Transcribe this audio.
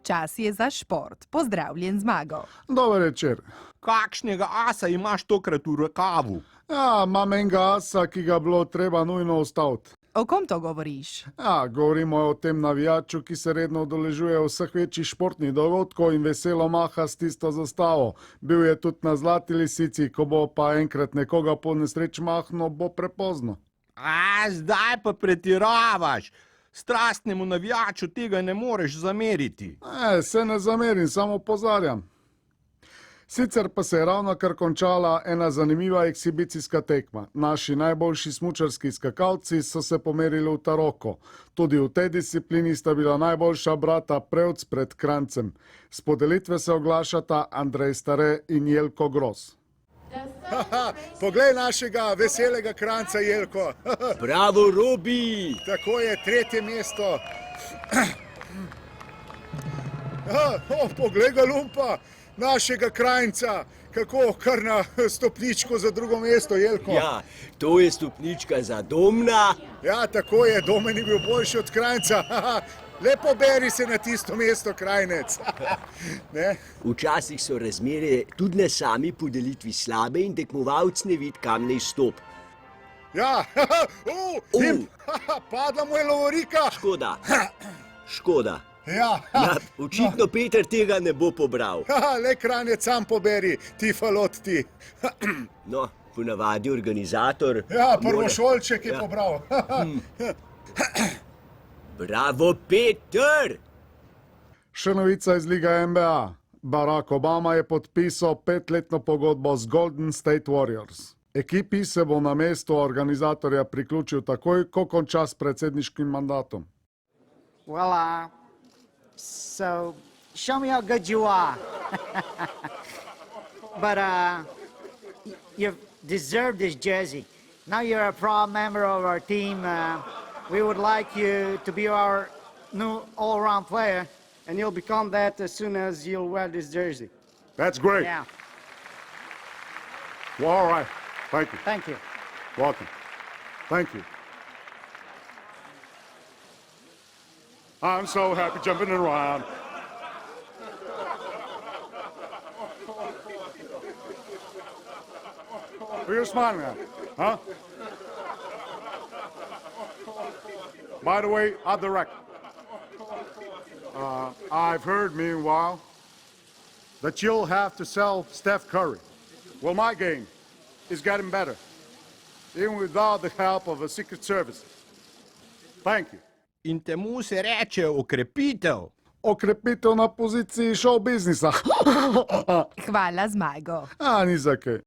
Čas je za šport. Pozdravljen, Zmago. Dober večer. Kakšnega asa imaš tokrat v rokavu? Ja, imam enega asa, ki ga bilo treba nujno ustaviti. O kom to govoriš? Ja, govorimo o tem navijaču, ki se redno udeležuje vseh večjih športnih dogodkov in veselo maha s tisto zastavo. Bil je tudi na Zlati lisici, ko bo pa enkrat nekoga po nesreč mahnil, bo prepozno. Zdaj pa pretiravaš. Strastnemu navijaču tega ne moreš zameriti. Se ne zamerim, samo opozarjam. Sicer pa se je ravnokar končala ena zanimiva ekshibicijska tekma. Naši najboljši smučarski skakalci so se pomerili v taroko. Tudi v tej disciplini sta bila najboljša brata Prevc pred Krancem. S podelitve se oglašata Andrej Stare in Jelko Gros. Poglej našega veselega Kranca, Jelko. Bravo, Robi! Tako je, 3. mesto. Poglej ga lumpa, našega Krajnca. Kako, kar na stopničko za 2. mesto, Jelko. Ja, to je stopnička za Domna. Ja, tako je, Domen je bil boljši od Krajnca. Lepo beri se na tisto mesto, Krajnec. Včasih so razmere tudi na sami podelitvi slabe in tekmovalc ne vidi, kam naj stop. Ja, padla mu je lovorika. Škoda. Ja, očitno Peter tega ne bo pobral. Le Kranjec sam poberi, ti falot ti. No, ponavadi organizator... Ja, prvošolček je pobral. Bravo, Peter! Še novica iz Liga NBA. Barack Obama je podpisal 5-letno pogodbo z Golden State Warriors. Ekipi se bo na mesto organizatorja priključil takoj, ko konča s predsedniškim mandatom. Well, so show me how good you are. But you deserve this jersey. Now you're a proud member of our team. We would like you to be our new all-around player, and you'll become that as soon as you'll wear this jersey. That's great. Yeah. Well, all right. Thank you. Thank you. Welcome. Thank you. I'm so happy jumping around. What are you smiling at? Huh? By the way, I'll direct. I've heard, meanwhile, that you'll have to sell Steph Curry. Well, my game is getting better, even without the help of a Secret Service. Thank you. In temu se reče okrepitev. Okrepitev na poziciji show biznisa. Hvala, Zmago. Ni za kaj.